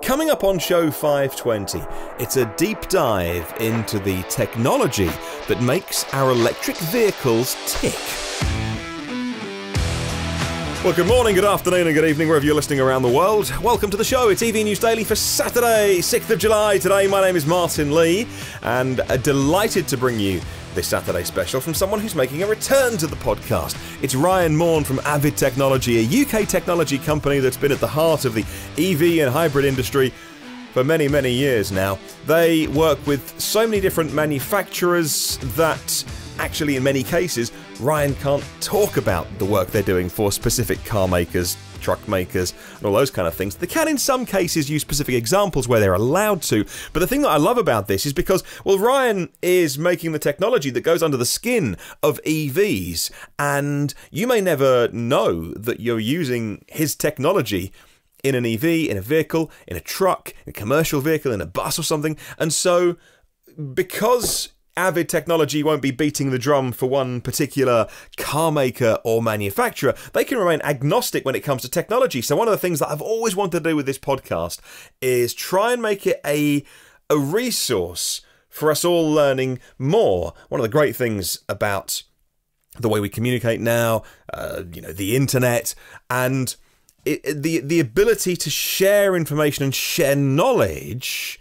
Coming up on show 520, it's a deep dive into the technology that makes our electric vehicles tick. Well, good morning, good afternoon and good evening wherever you're listening around the world. Welcome to the show. It's EV News Daily for Saturday, 6th of July. Today, my name is Martyn Lee and delighted to bring you this Saturday special from someone who's making a return to the podcast. It's Maughan from AVID Technology, a UK technology company that's been at the heart of the EV and hybrid industry for many, many years now. They work with so many different manufacturers that actually, in many cases, Ryan can't talk about the work they're doing for specific car makers, truck makers, and all those kind of things. They can, in some cases, use specific examples where they're allowed to. But the thing that I love about this is because, well, Ryan is making the technology that goes under the skin of EVs, and you may never know that you're using his technology in an EV, in a vehicle, in a truck, in a commercial vehicle, in a bus or something. And so, because AVID Technology won't be beating the drum for one particular car maker or manufacturer, they can remain agnostic when it comes to technology. So one of the things that I've always wanted to do with this podcast is try and make it a resource for us all learning more. One of the great things about the way we communicate now, the internet, and the ability to share information and share knowledge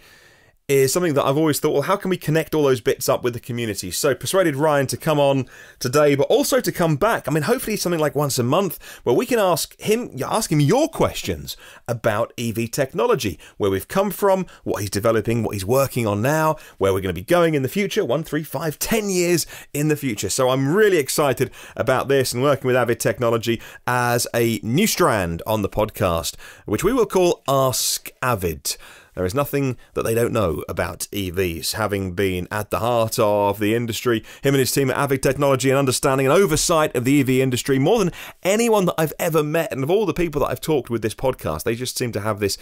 is something that I've always thought, well, how can we connect all those bits up with the community? So persuaded Ryan to come on today, but also to come back. I mean, hopefully something like once a month where we can ask him your questions about EV technology, where we've come from, what he's developing, what he's working on now, where we're going to be going in the future, 1, 3, 5, 10 years in the future. So I'm really excited about this and working with AVID Technology as a new strand on the podcast, which we will call Ask AVID. There is nothing that they don't know about EVs, having been at the heart of the industry. Him and his team at AVID Technology and understanding and oversight of the EV industry more than anyone that I've ever met. And of all the people that I've talked with this podcast, they just seem to have this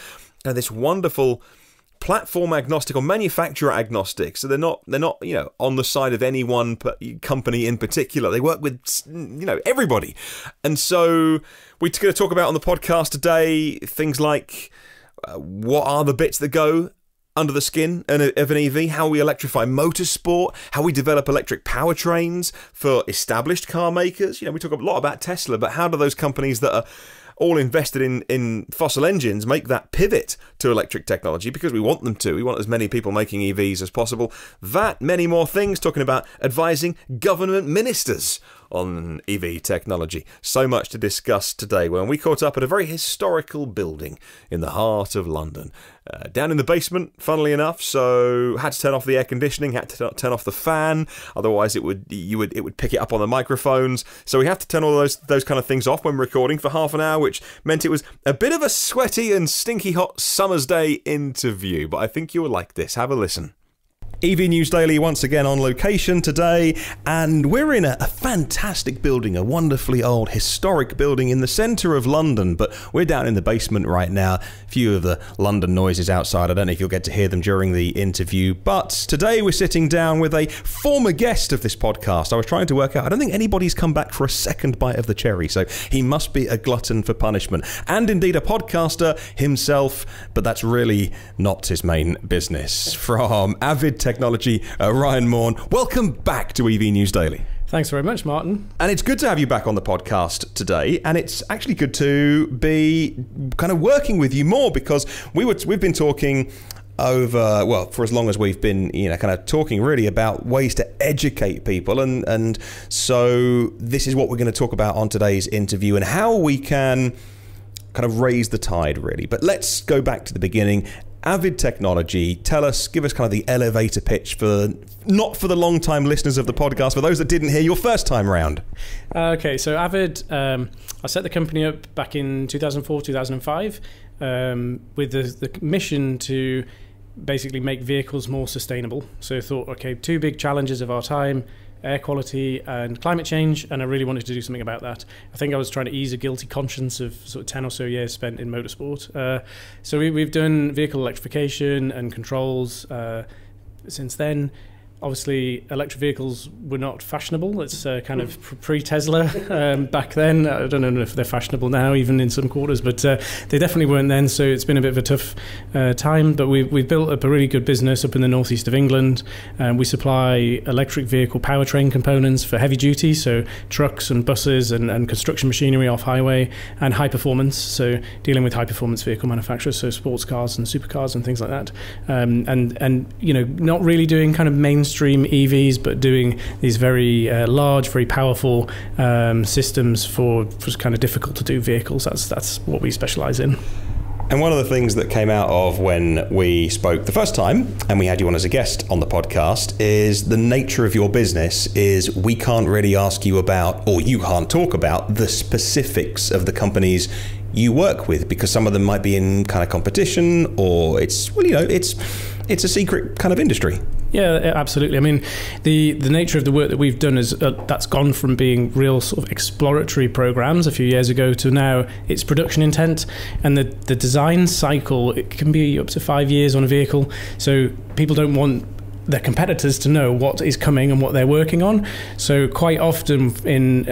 wonderful platform agnostic or manufacturer agnostic. So they're not on the side of any one company in particular. They work with everybody. And so we're going to talk about on the podcast today things like what are the bits that go under the skin of an EV, how we electrify motorsport, how we develop electric powertrains for established car makers. We talk a lot about Tesla, but how do those companies that are all invested in fossil engines make that pivot to electric technology? Because we want them to. We want as many people making EVs as possible. That, many more things, talking about advising government ministers on EV technology. So much to discuss today when we caught up at a very historical building in the heart of London. Down in the basement, funnily enough, so had to turn off the air conditioning, had to turn off the fan, otherwise it would pick it up on the microphones. So we have to turn all those kind of things off when recording for half an hour, which meant it was a bit of a sweaty and stinky hot summer's day interview. But I think you will like this. Have a listen. EV News Daily once again on location today, and we're in a fantastic building, a wonderfully old historic building in the centre of London, but we're down in the basement right now. A few of the London noises outside, I don't know if you'll get to hear them during the interview, but today we're sitting down with a former guest of this podcast. I was trying to work out, I don't think anybody's come back for a second bite of the cherry, so he must be a glutton for punishment, and indeed a podcaster himself, but that's really not his main business. From AVID Technology, Maughan, welcome back to EV News Daily. Thanks very much, Martin. And it's good to have you back on the podcast today, and it's actually good to be kind of working with you more, because we've been talking for as long as we've been, kind of talking really about ways to educate people, and so this is what we're going to talk about on today's interview and how we can kind of raise the tide, really. But let's go back to the beginning. AVID Technology, give us kind of the elevator pitch not for the long-time listeners of the podcast, for those that didn't hear your first time round. Okay, so AVID, I set the company up back in 2004, 2005 with the mission to basically make vehicles more sustainable. So I thought, okay, two big challenges of our time, air quality and climate change, and I really wanted to do something about that. I think I was trying to ease a guilty conscience of sort of 10 or so years spent in motorsport. So we've done vehicle electrification and controls since then. obviously electric vehicles were not fashionable. It's kind of pre-Tesla back then. I don't know if they're fashionable now, even in some quarters, but they definitely weren't then. So it's been a bit of a tough time. But we've built up a really good business up in the northeast of England. We supply electric vehicle powertrain components for heavy duty, so trucks and buses and construction machinery off highway, and high performance, so dealing with high performance vehicle manufacturers, so sports cars and supercars and things like that. And not really doing kind of mainstream EVs, but doing these very large, very powerful systems for kind of difficult to do vehicles. That's what we specialize in. And one of the things that came out of when we spoke the first time, and we had you on as a guest on the podcast, is the nature of your business is we can't really ask you about, or you can't talk about, the specifics of the companies you work with, because some of them might be in kind of competition, or it's a secret kind of industry. Yeah, absolutely. I mean, the nature of the work that we've done is that's gone from being real sort of exploratory programs a few years ago to now it's production intent, and the design cycle, it can be up to 5 years on a vehicle. So people don't want their competitors to know what is coming and what they're working on. So quite often in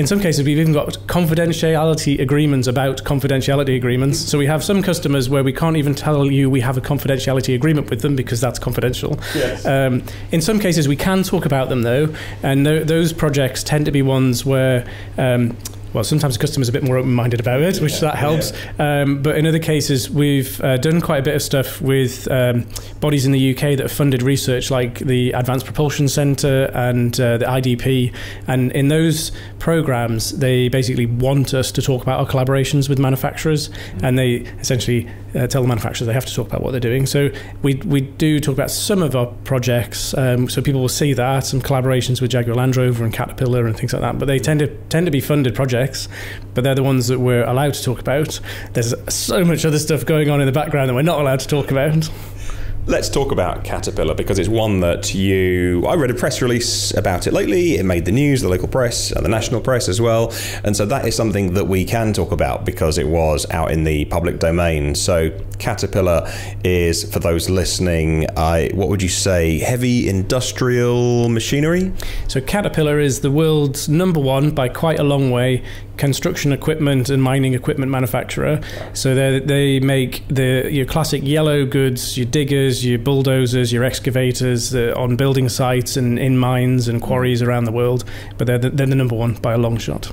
some cases we've even got confidentiality agreements about confidentiality agreements. So we have some customers where we can't even tell you we have a confidentiality agreement with them because that's confidential. Yes. In some cases we can talk about them though, and those projects tend to be ones where well, sometimes the customer's a bit more open-minded about it, which that helps. Yeah. But in other cases, we've done quite a bit of stuff with bodies in the UK that have funded research, like the Advanced Propulsion Centre and the IDP. And in those programs, they basically want us to talk about our collaborations with manufacturers, and they essentially tell the manufacturers they have to talk about what they're doing. So we do talk about some of our projects, so people will see that, some collaborations with Jaguar Land Rover and Caterpillar and things like that. But they tend to be funded projects, but they're the ones that we're allowed to talk about. There's so much other stuff going on in the background that we're not allowed to talk about. Let's talk about Caterpillar, because it's one that I read a press release about it lately. It made the news, the local press and the national press as well. And so that is something that we can talk about because it was out in the public domain. So Caterpillar is, for those listening, what would you say, heavy industrial machinery? So Caterpillar is the world's #1 by quite a long way construction equipment and mining equipment manufacturer. So they make your classic yellow goods, your diggers, your bulldozers, your excavators on building sites and in mines and quarries around the world. But they're the #1 by a long shot.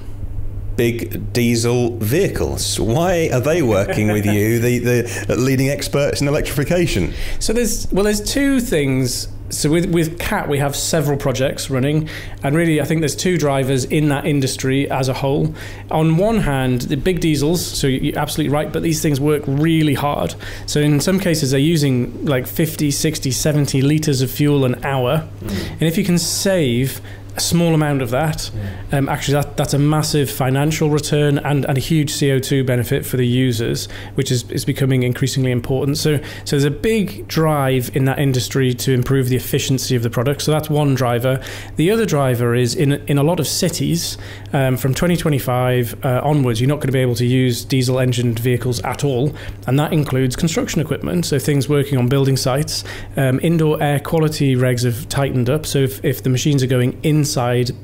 Big diesel vehicles. Why are they working with you, the leading experts in electrification? So there's two things. So with CAT, we have several projects running, and really I think there's two drivers in that industry as a whole. On one hand, the big diesels, so you're absolutely right, but these things work really hard. So in some cases they're using like 50, 60, 70 litres of fuel an hour. And if you can save a small amount of that, actually that's a massive financial return and a huge CO2 benefit for the users, which is becoming increasingly important. So there's a big drive in that industry to improve the efficiency of the product. So that's one driver. The other driver is in a lot of cities, from 2025 onwards, you're not going to be able to use diesel engined vehicles at all, and that includes construction equipment, so things working on building sites. Indoor air quality regs have tightened up, so if the machines are going inside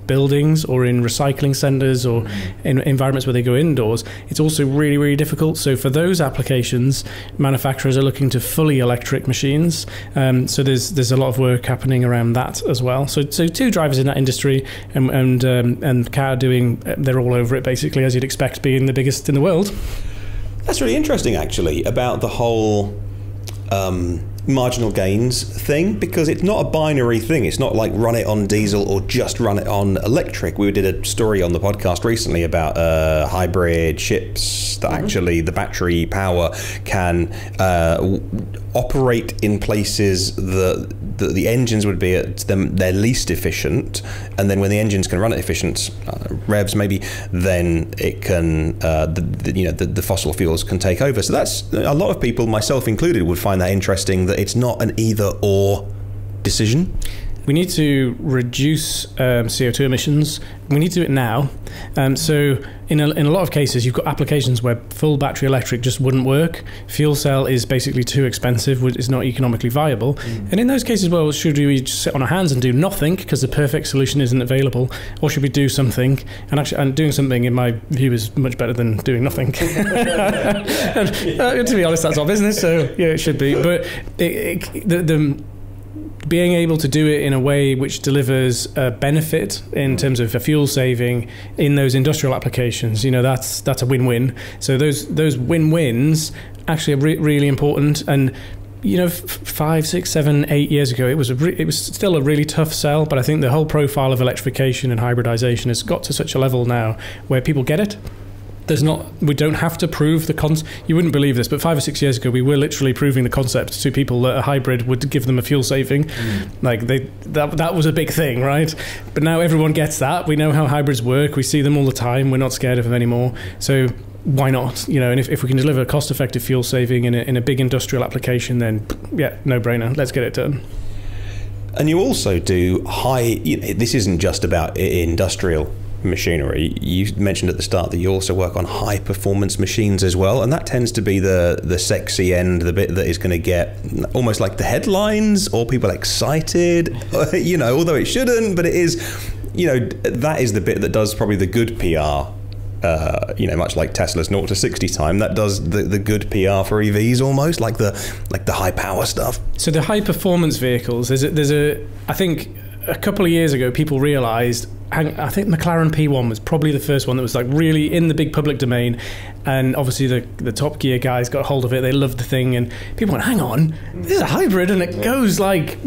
buildings or in recycling centres or in environments where they go indoors, it's also really, really difficult. So for those applications, manufacturers are looking to fully electric machines. So there's a lot of work happening around that as well. So two drivers in that industry, and CAT they're all over it basically, as you'd expect, being the biggest in the world. That's really interesting actually about the whole marginal gains thing, because it's not a binary thing. It's not like run it on diesel or just run it on electric. We did a story on the podcast recently about hybrid ships that actually the battery power can operate in places that the engines would be at their least efficient, and then when the engines can run at efficient revs maybe, then it can the fossil fuels can take over. So that's a lot of people, myself included, would find that interesting, that it's not an either or decision. we need to reduce CO2 emissions. We need to do it now. So in a lot of cases, you've got applications where full battery electric just wouldn't work. Fuel cell is basically too expensive, it's not economically viable. And in those cases, well, should we just sit on our hands and do nothing because the perfect solution isn't available, or should we do something? And doing something, in my view, is much better than doing nothing. And, to be honest, that's our business, so yeah, it should be. But the being able to do it in a way which delivers a benefit in terms of a fuel saving in those industrial applications, that's a win-win. So those win-wins actually are really important. And 5, 6, 7, 8 years ago, it was still a really tough sell. But I think the whole profile of electrification and hybridization has got to such a level now where people get it. We don't have to prove the concept. You wouldn't believe this, but 5 or 6 years ago, we were literally proving the concept to people that a hybrid would give them a fuel saving. That was a big thing, right? But now everyone gets that. We know how hybrids work. We see them all the time. We're not scared of them anymore. So why not? And if we can deliver cost-effective fuel saving in a big industrial application, then yeah, no-brainer. Let's get it done. And you also do this isn't just about industrial machinery. You mentioned at the start that you also work on high performance machines as well, and that tends to be the sexy end, the bit that is going to get almost like the headlines or people excited, although it shouldn't, but it is, that is the bit that does probably the good PR. Much like Tesla's 0 to 60 time, that does the good PR for EVs, almost like the high power stuff. So the high performance vehicles, I think a couple of years ago, people realised. I think McLaren P1 was probably the first one that was like really in the big public domain, and obviously the Top Gear guys got hold of it. They loved the thing, and people went, "Hang on, this is a hybrid, and it goes like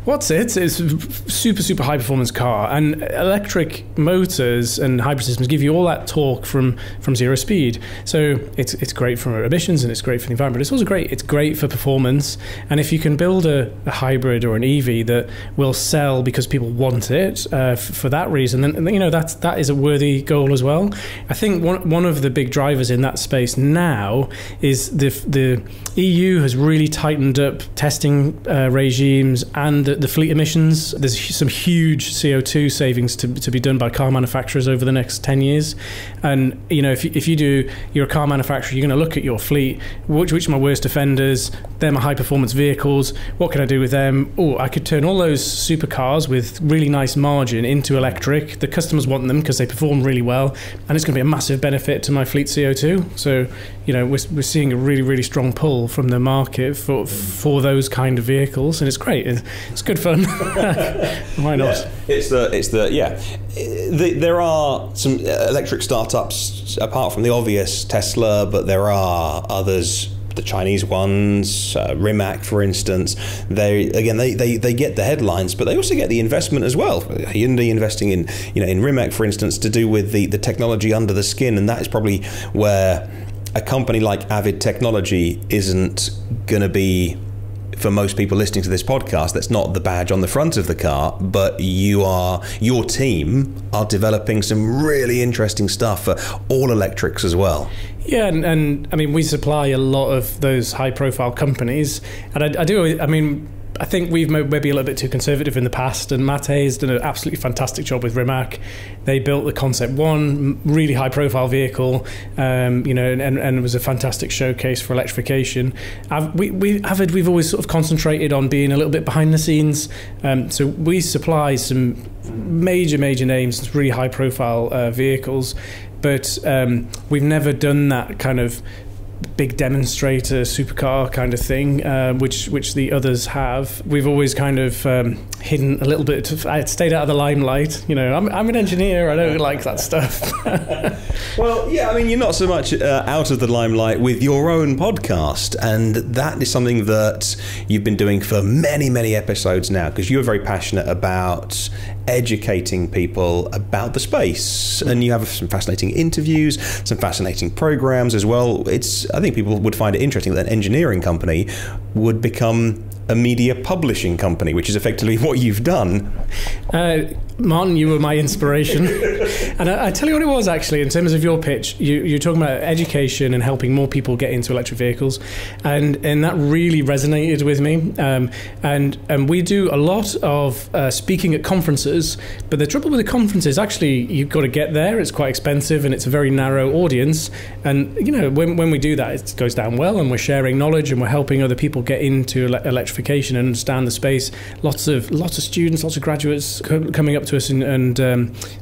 what's it? It's a super high performance car." And electric motors and hybrid systems give you all that torque from 0 speed. So it's great for emissions and it's great for the environment. It's also great. It's great for performance. And if you can build a hybrid or an EV that will sell because people want it for that reason, then that is a worthy goal as well. I think one of the big drivers in that space now is the EU has really tightened up testing regimes and the fleet emissions. There's some huge CO2 savings to be done by car manufacturers over the next 10 years. And if you're a car manufacturer, you're going to look at your fleet. Which are my worst offenders? They're my high performance vehicles. What can I do with them? Oh, I could turn all those supercars with really nice margin into electric. The customers want them because they perform really well, and it's going to be a massive benefit to my fleet CO2. So, we're seeing a really, really strong pull from the market for those kind of vehicles, and it's great. It's good fun. Why not? Yeah. There are some electric startups apart from the obvious Tesla, but there are others. The Chinese ones, Rimac, for instance, they get the headlines, but they also get the investment as well. Hyundai investing in Rimac, for instance, to do with the technology under the skin, and that is probably where a company like AVID Technology isn't going to be. For most people listening to this podcast, that's not the badge on the front of the car, but your team are developing some really interesting stuff for all electrics as well. Yeah, and I mean, we supply a lot of those high-profile companies, and I think we've maybe a little bit too conservative in the past, and Mate has done an absolutely fantastic job with Rimac. They built the Concept 1, really high-profile vehicle, and it was a fantastic showcase for electrification. We've always sort of concentrated on being a little bit behind the scenes, so we supply some major names, really high-profile vehicles, but we've never done that kind of big demonstrator supercar kind of thing, which the others have. We've always kind of hidden a little bit. I stayed out of the limelight. I'm an engineer. I don't like that stuff. Well, yeah, I mean, you're not so much out of the limelight with your own podcast, and that is something that you've been doing for many episodes now, because you're very passionate about educating people about the space, and you have some fascinating interviews, some fascinating programs as well. It's I think people would find it interesting that an engineering company would become a media publishing company, which is effectively what you've done. Martyn, you were my inspiration. And I tell you what it was, actually, in terms of your pitch. You're talking about education and helping more people get into electric vehicles. And that really resonated with me. And we do a lot of speaking at conferences. But the trouble with the conferences, actually, you've got to get there. It's quite expensive and it's a very narrow audience. And, when we do that, it goes down well and we're sharing knowledge and we're helping other people get into electrification and understand the space. Lots of students, lots of graduates coming up to us and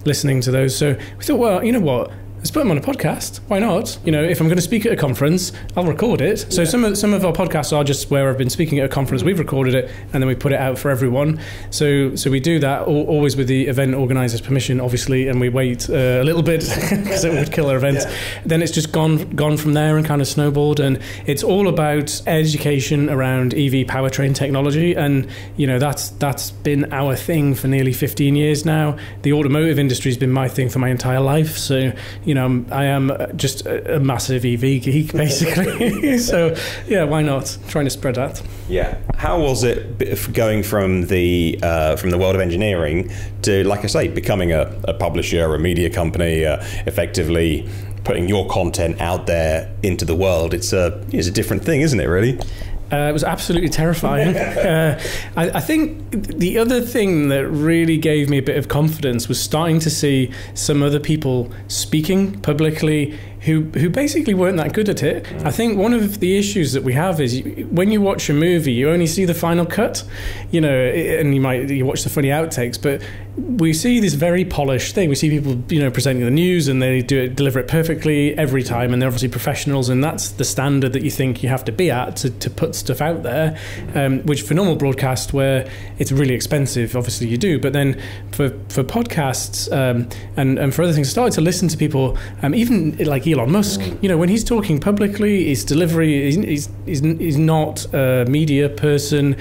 listening to those. So we thought, well, you know what? Let's put them on a podcast. Why not? If I'm going to speak at a conference, I'll record it. So some of our podcasts are just where I've been speaking at a conference. We've recorded it and then we put it out for everyone. So we do that always with the event organizer's permission, obviously, and we wait a little bit because it would kill our event. Yeah. Then it's just gone from there and kind of snowballed. And it's all about education around EV powertrain technology. And that's been our thing for nearly 15 years now. The automotive industry has been my thing for my entire life. So I am just a massive EV geek, basically. So, yeah, why not? Trying to spread that. Yeah. How was it going from the world of engineering to, like I say, becoming a publisher, a media company, effectively putting your content out there into the world? It's a different thing, isn't it, really? It was absolutely terrifying. I think the other thing that really gave me a bit of confidence was starting to see some other people speaking publicly who basically weren't that good at it. I think one of the issues that we have is when you watch a movie, you only see the final cut, and you watch the funny outtakes, but we see this very polished thing. We see people, presenting the news and they deliver it perfectly every time, and they're obviously professionals, and that's the standard that you think you have to be at to put stuff out there, which for normal broadcast where it's really expensive, obviously you do, but then for podcasts and for other things, I started to listen to people, even like Elon Musk, when he's talking publicly, his delivery, he's not a media person,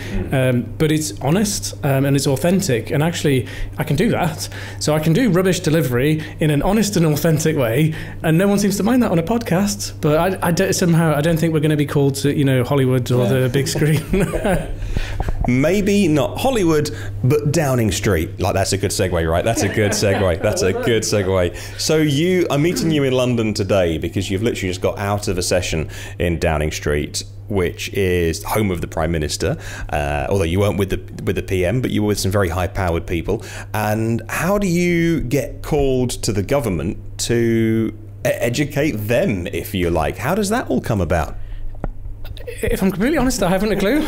but it's honest and it's authentic. And actually, I can do that. So I can do rubbish delivery in an honest and authentic way, and no one seems to mind that on a podcast. But I don't think we're going to be called to Hollywood or the big screen. Maybe not Hollywood, but Downing Street. Like, that's a good segue, right? That's a good segue. That's a good segue. So I'm meeting you in London today because you've literally just got out of a session in Downing Street, which is home of the Prime Minister, although you weren't with the PM, but you were with some very high-powered people. And how do you get called to the government to educate them, if you like? How does that all come about? If I'm completely honest, I haven't a clue.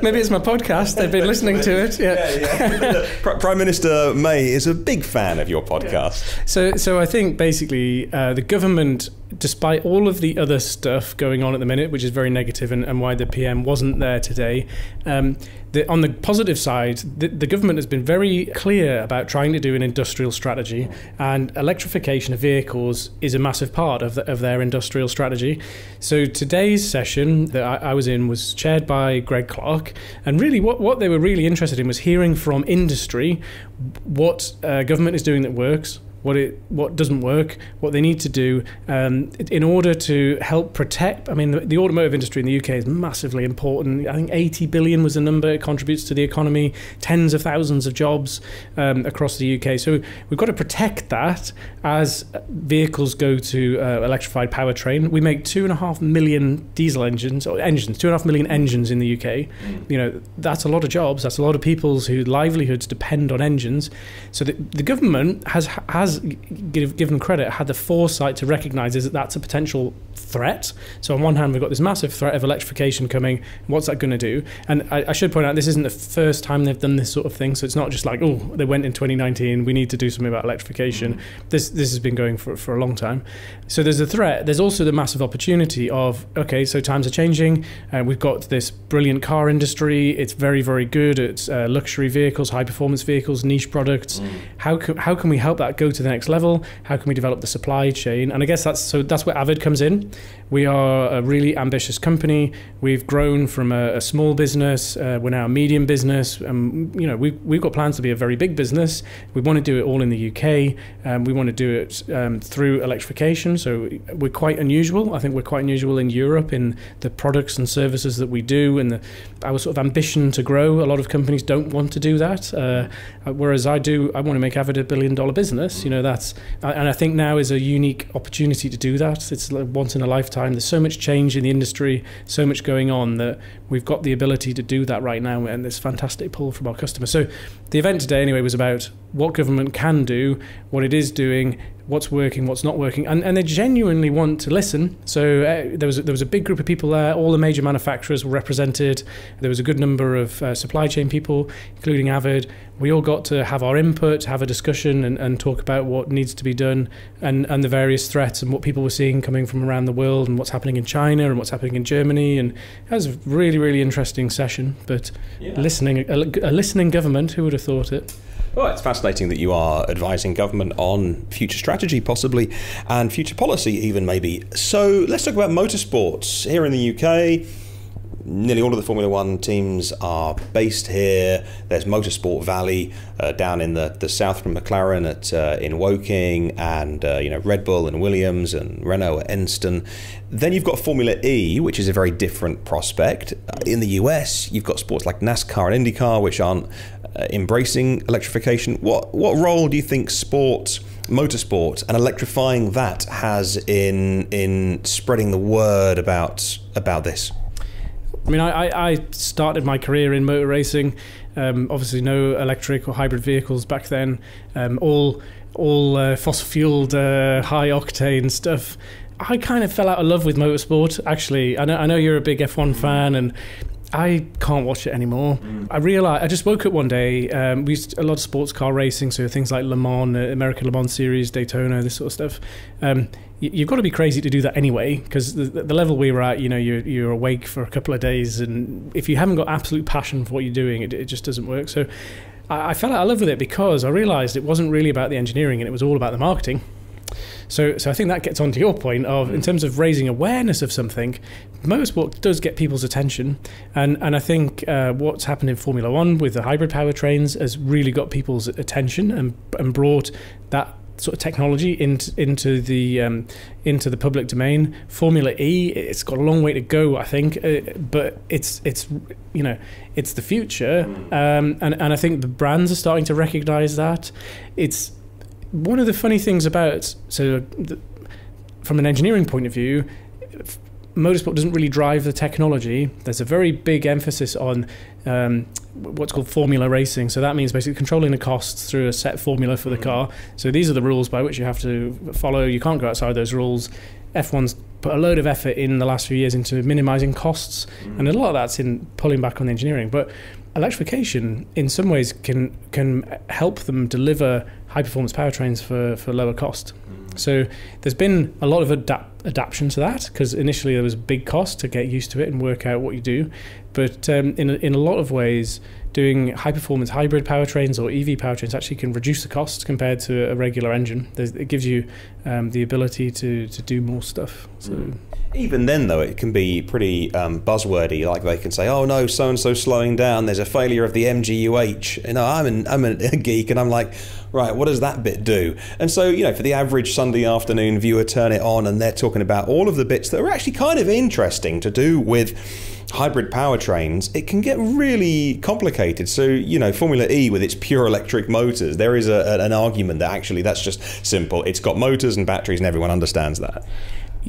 Maybe it's my podcast. They've been listening to it. Yeah. Prime Minister May is a big fan of your podcast. Yeah. So I think basically the government, despite all of the other stuff going on at the minute, which is very negative and why the PM wasn't there today, on the positive side, the government has been very clear about trying to do an industrial strategy, and electrification of vehicles is a massive part of their industrial strategy. So today's session that I was in was chaired by Greg Clark, and really what they were really interested in was hearing from industry what government is doing that works, what doesn't work, what they need to do in order to help protect. I mean, the automotive industry in the UK is massively important. I think 80 billion was the number. It contributes to the economy, tens of thousands of jobs across the UK. So we've got to protect that as vehicles go to electrified powertrain. We make 2.5 million diesel engines, 2.5 million engines in the UK. That's a lot of jobs. That's a lot of people's whose livelihoods depend on engines. So the government has given credit, had the foresight to recognise that that's a potential threat. So on one hand, we've got this massive threat of electrification coming. What's that going to do? And I should point out, this isn't the first time they've done this sort of thing. So it's not just like, oh, they went in 2019, we need to do something about electrification. This has been going for a long time. So there's a threat. There's also the massive opportunity of, okay, so times are changing. We've got this brilliant car industry. It's very, very good at luxury vehicles, high performance vehicles, niche products. How can we help that go to to the next level? How can we develop the supply chain? And I guess that's where AVID comes in. We are a really ambitious company. We've grown from a small business. We're now a medium business. We've got plans to be a very big business. We want to do it all in the UK. We want to do it through electrification. So we're quite unusual. I think we're quite unusual in Europe in the products and services that we do, and our sort of ambition to grow. A lot of companies don't want to do that, whereas I do. I want to make AVID $1 billion business. And I think now is a unique opportunity to do that. It's like once in a lifetime. There's so much change in the industry, so much going on, that we've got the ability to do that right now, and there's fantastic pull from our customers. So the event today anyway was about what government can do, what it is doing, what's working, what's not working, and they genuinely want to listen. So there was a big group of people there. All the major manufacturers were represented. There was a good number of supply chain people, including AVID. We all got to have our input, have a discussion, and talk about what needs to be done, and the various threats and what people were seeing coming from around the world, and what's happening in China and what's happening in Germany. And that was a really, really interesting session. But a listening government, who would have thought it? Well, it's fascinating that you are advising government on future strategy, possibly, and future policy even, maybe. So let's talk about motorsports. Here in the UK, nearly all of the Formula One teams are based here. There's Motorsport Valley down in the south from McLaren in Woking, and Red Bull and Williams and Renault at Enston. Then you've got Formula E, which is a very different prospect. In the US, you've got sports like NASCAR and IndyCar, which aren't embracing electrification. What role do you think motorsport and electrifying that has in spreading the word about this? I mean, I started my career in motor racing. Obviously, no electric or hybrid vehicles back then. All fossil-fueled, high-octane stuff. I kind of fell out of love with motorsport. Actually, I know you're a big F1 fan, and I can't watch it anymore. I realised, I just woke up one day, we used a lot of sports car racing, so things like Le Mans, American Le Mans Series, Daytona, this sort of stuff. You've got to be crazy to do that anyway, because the level we were at, you're awake for a couple of days, and if you haven't got absolute passion for what you're doing, it just doesn't work. So I fell out of love with it because I realised it wasn't really about the engineering, and it was all about the marketing. So I think that gets on to your point of, in terms of raising awareness of something, motorsport does get people's attention, and I think what's happened in Formula One with the hybrid powertrains has really got people's attention and brought that sort of technology into the public domain. Formula E, it's got a long way to go, I think, but it's the future, and I think the brands are starting to recognise that. It's one of the funny things about, from an engineering point of view, motorsport doesn't really drive the technology. There's a very big emphasis on what's called formula racing. So that means basically controlling the costs through a set formula for the car. So these are the rules by which you have to follow. You can't go outside those rules. F1's put a load of effort in the last few years into minimising costs, and a lot of that's in pulling back on the engineering. But electrification, in some ways, can help them deliver high-performance powertrains for lower cost. So there's been a lot of adaptation to that, because initially there was a big cost to get used to it and work out what you do. But in a lot of ways, doing high-performance hybrid powertrains or EV powertrains actually can reduce the cost compared to a regular engine. It gives you the ability to do more stuff. So. Even then, though, it can be pretty buzzwordy. Like they can say, "Oh no, so and so slowing down. There's a failure of the MGUH." I'm a geek, and I'm like, right, what does that bit do? And so, for the average Sunday afternoon viewer, turn it on, and they're talking about all of the bits that are actually kind of interesting to do with hybrid powertrains. It can get really complicated. So, Formula E with its pure electric motors, there is an argument that actually that's just simple. It's got motors and batteries, and everyone understands that.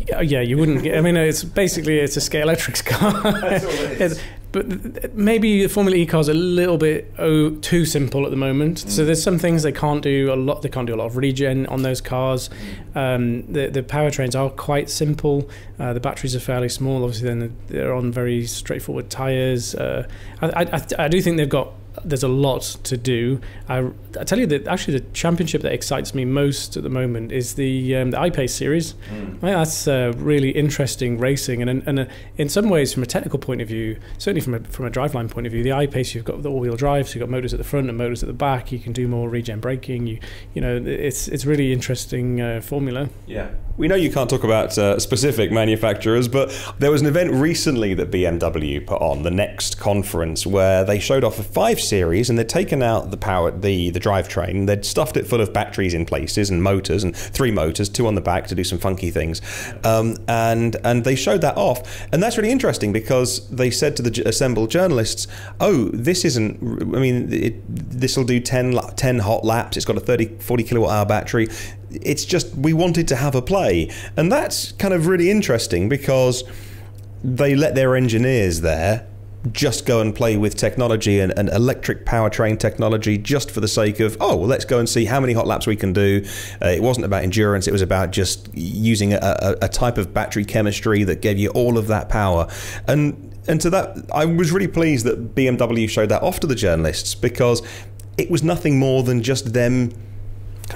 Yeah, you wouldn't get, it's a Scale Electrics car. That's all it is. But maybe the Formula E car is a little bit too simple at the moment. So there's some things they can't do a lot. They can't do a lot of regen on those cars. The powertrains are quite simple. The batteries are fairly small. Obviously, then they're on very straightforward tyres. I do think they've got there's a lot to do. I tell you that actually the championship that excites me most at the moment is the I-Pace series. I think that's really interesting racing, and in some ways, from a technical point of view, certainly from a driveline point of view, the I-Pace, you've got the all-wheel drive, so you've got motors at the front and motors at the back. You can do more regen braking. You know, it's really interesting formula. Yeah, we know you can't talk about specific manufacturers, but there was an event recently that BMW put on, the Next conference, where they showed off a 5 Series, and they'd taken out the drivetrain, they'd stuffed it full of batteries in places and motors, and 3 motors, 2 on the back to do some funky things, and they showed that off, and that's really interesting because they said to the assembled journalists, oh, this isn't, I mean, this will do 10 hot laps, it's got a 40 kilowatt hour battery. It's just, we wanted to have a play. And that's kind of really interesting because they let their engineers there just go and play with technology and electric powertrain technology just for the sake of, oh, well, let's go and see how many hot laps we can do. It wasn't about endurance, it was about just using a type of battery chemistry that gave you all of that power. And to that, I was really pleased that BMW showed that off to the journalists, because it was nothing more than just them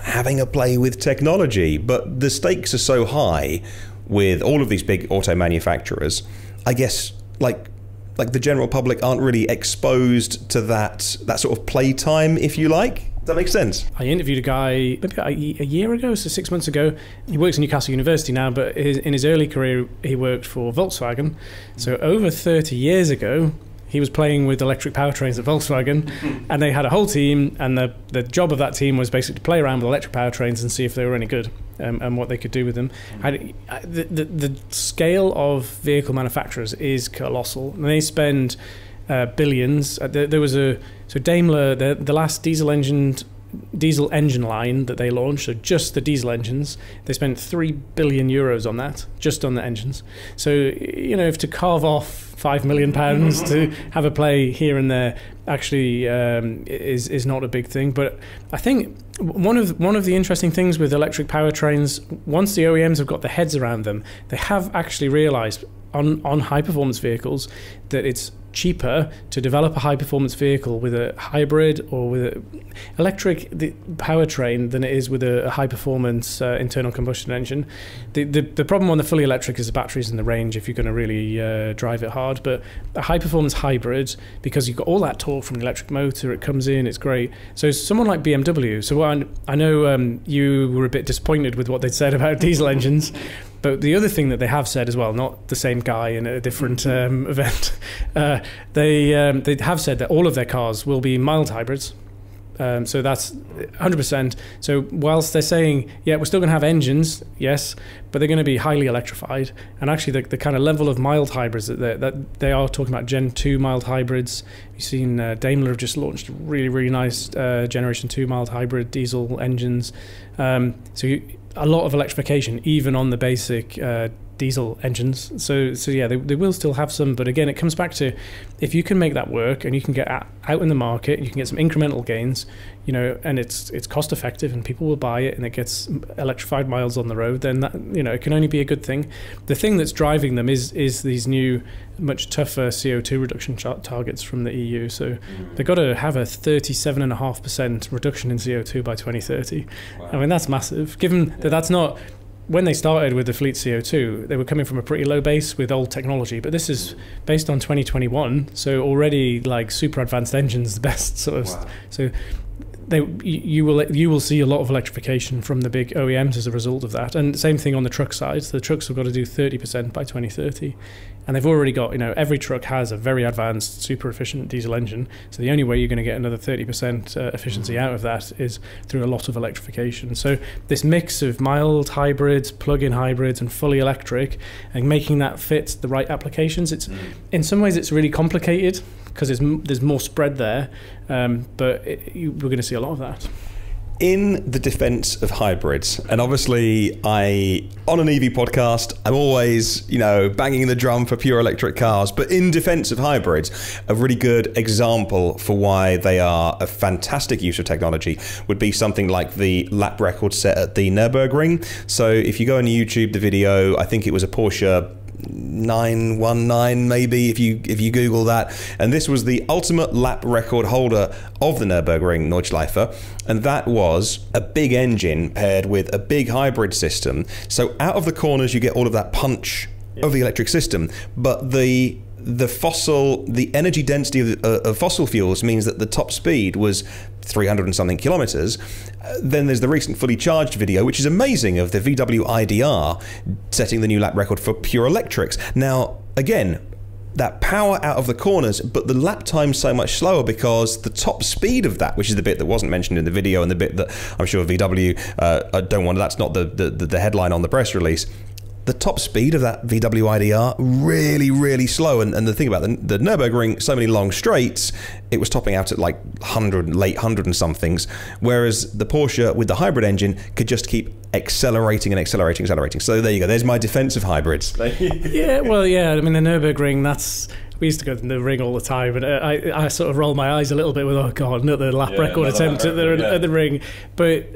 having a play with technology. But the stakes are so high with all of these big auto manufacturers, I guess, like the general public aren't really exposed to that sort of playtime, if you like. Does that make sense? I interviewed a guy maybe a year ago, so 6 months ago. He works at Newcastle University now, but in his early career he worked for Volkswagen. So over 30 years ago, he was playing with electric powertrains at Volkswagen, and they had a whole team, and the job of that team was basically to play around with electric powertrains and see if they were any good, and what they could do with them. The scale of vehicle manufacturers is colossal, and they spend billions. There was so Daimler, the last diesel engine line that they launched, so just the diesel engines, they spent €3 billion on that, just on the engines. So, you know, if to carve off £5 million to have a play here and there actually is not a big thing. But I think one of the interesting things with electric powertrains, once the OEMs have got their heads around them, they have actually realized on high performance vehicles that it's cheaper to develop a high performance vehicle with a hybrid or with an electric powertrain than it is with a high performance internal combustion engine. The problem on the fully electric is the batteries and the range if you're going to really drive it hard, but a high performance hybrid, because you've got all that torque from the electric motor, it comes in, it's great. So someone like BMW, so I know you were a bit disappointed with what they'd said about diesel engines. But the other thing that they have said as well, not the same guy in a different event, they have said that all of their cars will be mild hybrids. So that's 100%. So whilst they're saying, yeah, we're still going to have engines, yes, but they're going to be highly electrified. And actually the kind of level of mild hybrids that they are talking about, Gen 2 mild hybrids. You've seen Daimler have just launched really, really nice Generation 2 mild hybrid diesel engines. A lot of electrification, even on the basic diesel engines. So yeah, they will still have some, but again, it comes back to if you can make that work and you can get out in the market, you can get some incremental gains, you know, and it's cost effective and people will buy it and it gets electrified miles on the road, then that, you know, it can only be a good thing. The thing that's driving them is these new, much tougher CO2 reduction targets from the EU. So they've got to have a 37.5% reduction in CO2 by 2030. Wow. I mean, that's massive, given that that's not... When they started with the fleet CO2, they were coming from a pretty low base with old technology, but this is based on 2021, so already like super advanced engines, the best sort of. Wow. So you will see a lot of electrification from the big OEMs as a result of that, and same thing on the truck side. So the trucks have got to do 30% by 2030, and they've already got, you know, every truck has a very advanced, super efficient diesel engine. So the only way you're going to get another 30% efficiency out of that is through a lot of electrification. So this mix of mild hybrids, plug-in hybrids, and fully electric, and making that fit the right applications. It's in some ways it's really complicated because there's more spread there, but we're going to see a lot of that. In the defense of hybrids, and obviously on an EV podcast, I'm always, you know, banging the drum for pure electric cars, but in defense of hybrids, a really good example for why they are a fantastic use of technology would be something like the lap record set at the Nürburgring. So if you go on YouTube, the video, I think it was a Porsche 919 maybe if you Google that. And this was the ultimate lap record holder of the Nürburgring Nordschleife, and that was a big engine paired with a big hybrid system. So out of the corners you get all of that punch of the electric system, but the energy density of fossil fuels means that the top speed was 300 and something kilometers. Then there's the recent fully charged video, which is amazing, of the VW IDR setting the new lap record for pure electrics. Now, again, that power out of the corners, but the lap time's so much slower because the top speed of that, which is the bit that wasn't mentioned in the video and the bit that I'm sure VW don't want, that's not the headline on the press release. The top speed of that VW IDR really, really slow. And the thing about the Nürburgring, so many long straights, it was topping out at like 100, late 100 and somethings, whereas the Porsche with the hybrid engine could just keep accelerating and accelerating. So there you go. There's my defense of hybrids. Yeah, well, yeah. I mean, the Nürburgring, we used to go to the ring all the time, and I sort of roll my eyes a little bit with, oh God, another lap record attempt at the ring. But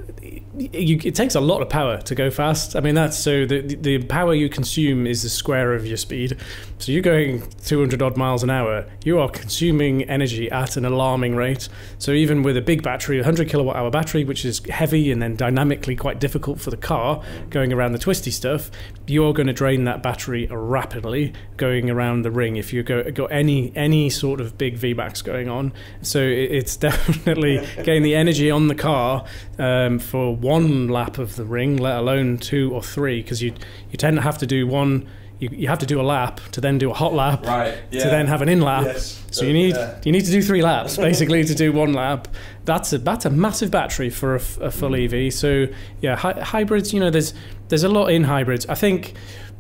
it takes a lot of power to go fast. I mean, that's so the power you consume is the square of your speed. So you're going 200 odd miles an hour, you are consuming energy at an alarming rate. So even with a big battery, 100 kilowatt hour battery, which is heavy and then dynamically quite difficult for the car going around the twisty stuff, you're going to drain that battery rapidly going around the ring if you got any sort of big VMAX going on. So it's definitely getting the energy on the car for one lap of the ring, let alone 2 or 3, because you tend to have to do one. You have to do a lap to then do a hot lap to then have an in lap. Yes. So you need to do 3 laps basically to do 1 lap. That's a massive battery for a full EV. So yeah, hybrids. You know, there's a lot in hybrids. I think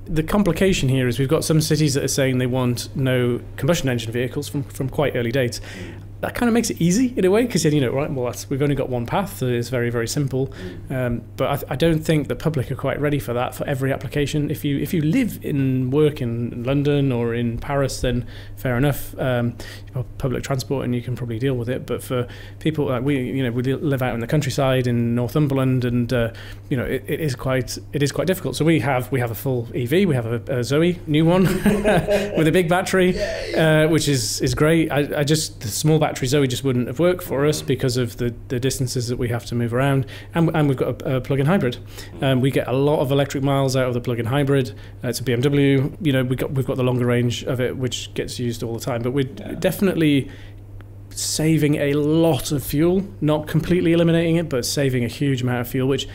the complication here is we've got some cities that are saying they want no combustion engine vehicles from quite early dates. That kind of makes it easy in a way, because we've only got one path, so it's very, very simple. But I don't think the public are quite ready for that for every application. If you live and work in London or in Paris, then fair enough. Public transport, and you can probably deal with it. But for people like we live out in the countryside in Northumberland, and it is quite difficult. So we have a full EV. We have a Zoe, new one with a big battery, which is great. The small battery Zoe just wouldn't have worked for us because of the distances that we have to move around, and we've got a plug-in hybrid. We get a lot of electric miles out of the plug-in hybrid. It's a BMW. We've got the longer range of it, which gets used all the time. But we're definitely saving a lot of fuel, not completely eliminating it, but saving a huge amount of fuel. Which,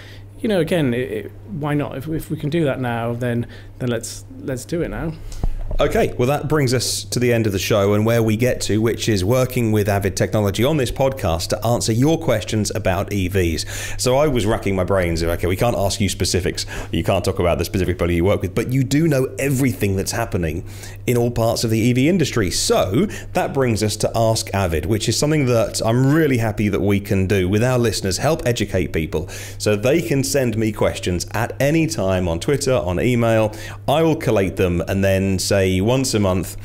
again, why not? If we can do that now, then let's do it now. Okay, well that brings us to the end of the show and where we get to, which is working with AVID Technology on this podcast to answer your questions about EVs. So I was racking my brains. Okay, we can't ask you specifics. You can't talk about the specific people you work with, but you do know everything that's happening in all parts of the EV industry. So that brings us to Ask AVID, which is something that I'm really happy that we can do with our listeners, help educate people so they can send me questions at any time on Twitter, on email. I will collate them and then say once a month.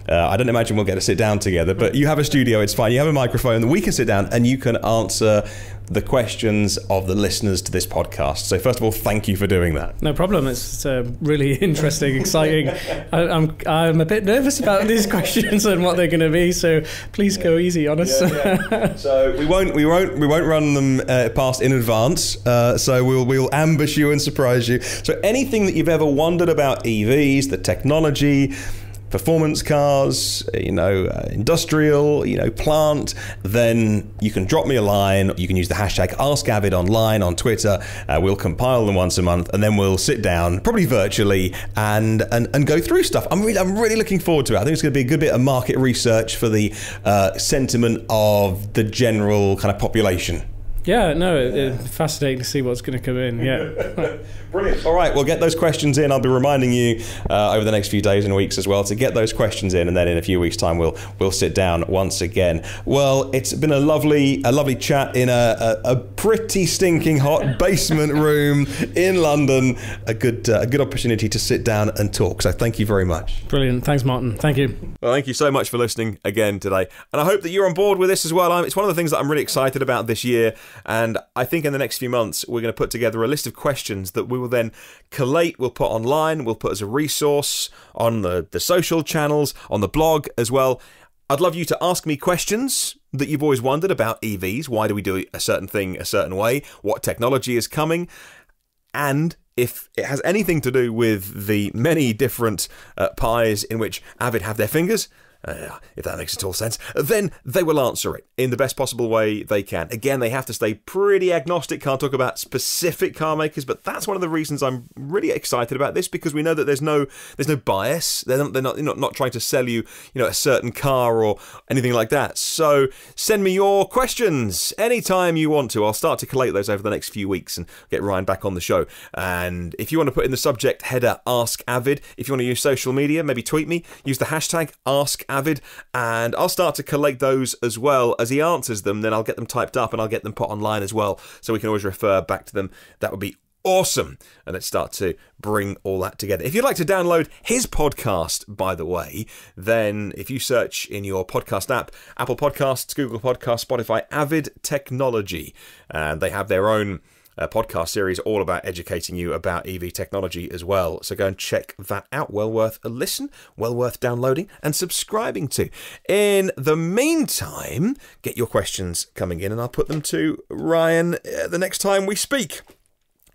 I don't imagine we'll get to sit down together, but you have a studio, it's fine. You have a microphone, we can sit down and you can answer the questions of the listeners to this podcast. So first of all, thank you for doing that. No problem. It's really interesting, exciting. I'm a bit nervous about these questions and what they're going to be. So please go easy on us. So we won't run them past in advance. So we'll ambush you and surprise you. So anything that you've ever wondered about EVs, the technology, performance cars, industrial, plant, then you can drop me a line. You can use the hashtag AskAvid online on Twitter. We'll compile them once a month, and then we'll sit down, probably virtually, and go through stuff. I'm really looking forward to it. I think it's going to be a good bit of market research for the sentiment of the general kind of population. Yeah, no, it's fascinating to see what's going to come in. Yeah. Brilliant. All right, well, get those questions in. I'll be reminding you over the next few days and weeks as well to get those questions in, and then in a few weeks' time we'll sit down once again. Well, it's been a lovely chat in a pretty stinking hot basement room in London. A good opportunity to sit down and talk. So thank you very much. Brilliant. Thanks, Martyn. Thank you. Well, thank you so much for listening again today, and I hope that you're on board with this as well. It's one of the things that I'm really excited about this year. And I think in the next few months, we're going to put together a list of questions that we will then collate, we'll put online, we'll put as a resource on the social channels, on the blog as well. I'd love you to ask me questions that you've always wondered about EVs. Why do we do a certain thing a certain way? What technology is coming? And if it has anything to do with the many different pies in which AVID have their fingers, if that makes at all sense, then they will answer it in the best possible way they can. Again, they have to stay pretty agnostic, can't talk about specific car makers, but that's one of the reasons I'm really excited about this, because we know that there's no bias. They're not trying to sell you, a certain car or anything like that. So send me your questions anytime you want to. I'll start to collate those over the next few weeks and get Ryan back on the show. And if you want to put in the subject header, Ask Avid. If you want to use social media, maybe tweet me, use the hashtag Ask Avid, and I'll start to collate those as well. As he answers them, then I'll get them typed up and I'll get them put online as well, so we can always refer back to them. That would be awesome. And let's start to bring all that together. If you'd like to download his podcast, by the way, then if you search in your podcast app, Apple Podcasts, Google Podcasts, Spotify, AVID Technology, and they have their own podcast series all about educating you about EV technology as well. So go and check that out. Well worth a listen, well worth downloading and subscribing to. In the meantime, get your questions coming in and I'll put them to Ryan the next time we speak.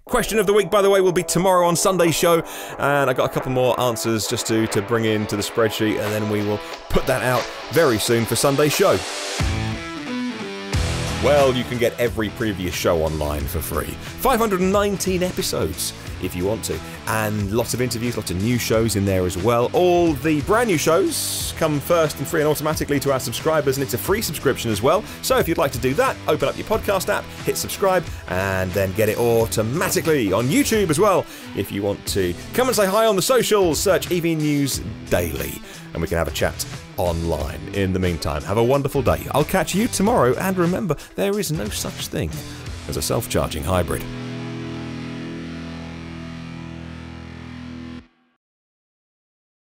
Question of the week, by the way, will be tomorrow on Sunday's show, and I got a couple more answers just to bring into the spreadsheet, and then we will put that out very soon for Sunday's show. Well, you can get every previous show online for free. 519 episodes if you want to. And lots of interviews, lots of new shows in there as well. All the brand new shows come first and free and automatically to our subscribers, and it's a free subscription as well. So if you'd like to do that, open up your podcast app, hit subscribe, and then get it automatically on YouTube as well. If you want to come and say hi on the socials, search EV News Daily, and we can have a chat online. In the meantime, have a wonderful day. I'll catch you tomorrow, and remember, there is no such thing as a self-charging hybrid.